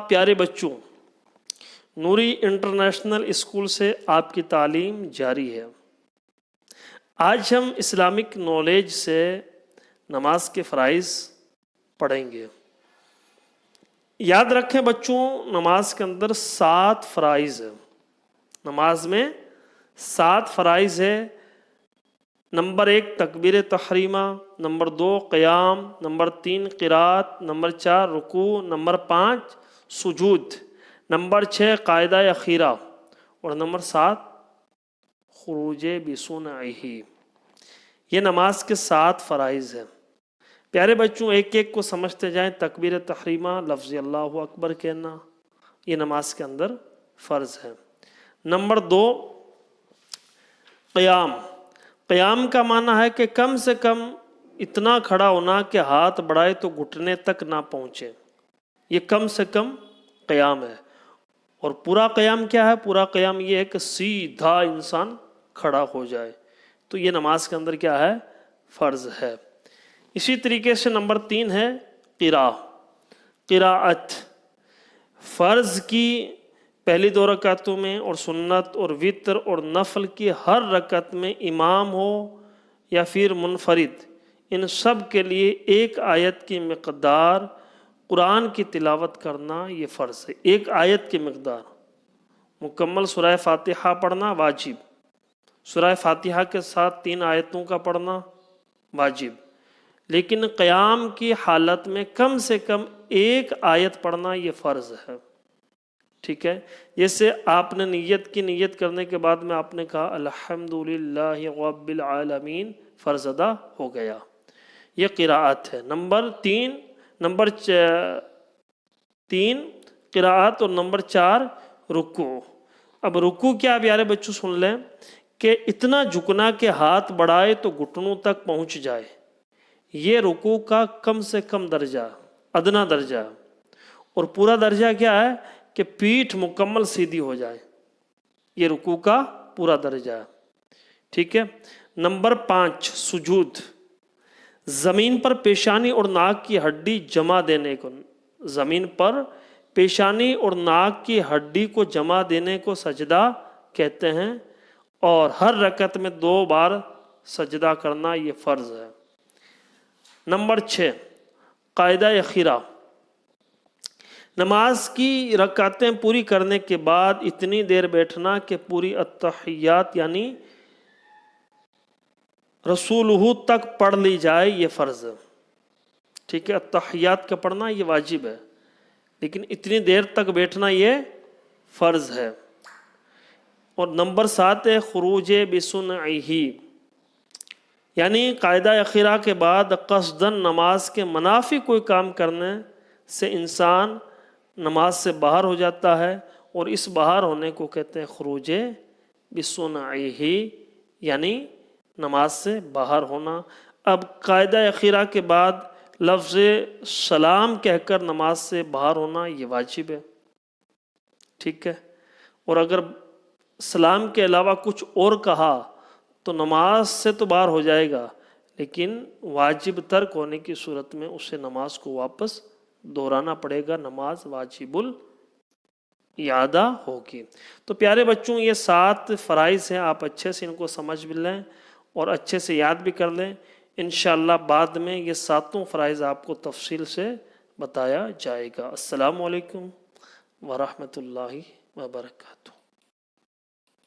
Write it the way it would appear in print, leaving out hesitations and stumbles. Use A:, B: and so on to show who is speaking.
A: پیارے بچوں، نوری international school سے آپ کی تعلیم جاری ہے۔ آج ہم اسلامک نالج سے نماز کے فرائض پڑھیں گے۔ یاد رکھیں بچوں، نماز کے اندر 7 فرائض ہیں۔ نماز میں 7 فرائض ہے۔ نمبر 1 تکبیر تحریمہ، نمبر 2 قیام، نمبر 3 قرات، نمبر 4 رکوع، نمبر 5 سجود، نمبر 6 قاعدہ اخیرہ، اور نمبر 7 خروج بسنعہ۔ یہ نماز کے 7 فرائض ہیں۔ پیارے بچوں، ایک ایک کو سمجھتے جائیں۔ تکبیر تحریمہ، لفظ اللہ اکبر کہنا، یہ نماز کے اندر فرض ہے۔ نمبر 2 قیام۔ قیام کا معنی ہے کہ کم سے کم اتنا کھڑا ہونا کہ ہاتھ بڑھائے تو گھٹنے تک نہ پہنچے، یہ کم سے کم قیام ہے۔ اور پورا قیام کیا ہے؟ پورا قیام یہ ہے کہ سیدھا انسان کھڑا ہو جائے، تو یہ نماز کے اندر کیا ہے؟ فرض ہے۔ اسی طریقے سے نمبر 3 ہے قراءت۔ فرض کی پہلی 2 رکعتوں میں اور سنت اور وتر اور نفل کی ہر رکعت میں امام ہو یا پھر منفرد، ان سب کے لیے 1 آیت کی مقدار قرآن کی تلاوت کرنا یہ فرض ہے۔ 1 آیت کی مقدار، مکمل سورہ فاتحہ پڑھنا واجب، سورہ فاتحہ کے ساتھ 3 آیتوں کا پڑھنا واجب، لیکن قیام کی حالت میں کم سے کم 1 آیت پڑھنا یہ فرض ہے۔ ٹھیک ہے، جیسے آپ نے نیت کرنے کے بعد میں آپ نے کہا الحمدللہ رب العالمین، فرض ادا ہو گیا، یہ قراءت ہے۔ نمبر 3 قراءت، اور نمبر 4 رکوع۔ اب رکوع کیا پیارے بچوں سن لیں، کہ اتنا جھکنا کہ ہاتھ بڑھائے تو گھٹنوں تک پہنچ جائے، یہ رکوع کا کم سے کم درجہ، ادنا درجہ۔ اور پورا درجہ کیا ہے کہ پیٹھ مکمل سیدھی ہو جائے، یہ رکوع کا پورا درجہ ہے۔ ٹھیک ہے۔ نمبر 5 سجود۔ زمین پر پیشانی اور ناک کی ہڈی جمع دینے کو، زمین پر پیشانی اور ناک کی ہڈی کو جمع دینے کو سجدہ کہتے ہیں، اور ہر رکعت میں 2 بار سجدہ کرنا یہ فرض ہے۔ نمبر 6 قاعدہ اخیرہ۔ نماز کی رکعتیں پوری کرنے کے بعد اتنی دیر بیٹھنا کہ پوری التحیات یعنی رسولہ تک پڑھ لی جائے، یہ فرض ہے۔ ٹھیک ہے، التحیات کا پڑھنا یہ واجب ہے، لیکن اتنی دیر تک بیٹھنا یہ فرض ہے۔ اور نمبر 7 ہے خروج بسنعہ، یعنی قاعدہ اخیرہ کے بعد قصداً نماز کے منافی کوئی کام کرنے سے انسان نماز سے باہر ہو جاتا ہے، اور اس باہر ہونے کو کہتے ہیں خروج بسنعہ، یعنی نماز سے باہر ہونا۔ اب قاعدہ اخیرہ کے بعد لفظ سلام کہہ کر نماز سے باہر ہونا یہ واجب ہے۔ ٹھیک ہے، اور اگر سلام کے علاوہ کچھ اور کہا تو نماز سے تو باہر ہو جائے گا، لیکن واجب ترک ہونے کی صورت میں اسے نماز کو واپس دہرانا پڑے گا، نماز واجب الاعادہ ہوگی۔ تو پیارے بچوں، یہ 7 فرائض ہیں، آپ اچھے سے ان کو سمجھ بھی لیں اور اچھے سے یاد بھی کر لیں۔ انشاءاللہ بعد میں یہ 7 فرائض آپ کو تفصیل سے بتایا جائے گا۔ السلام علیکم ورحمۃ اللہ وبرکاتہ۔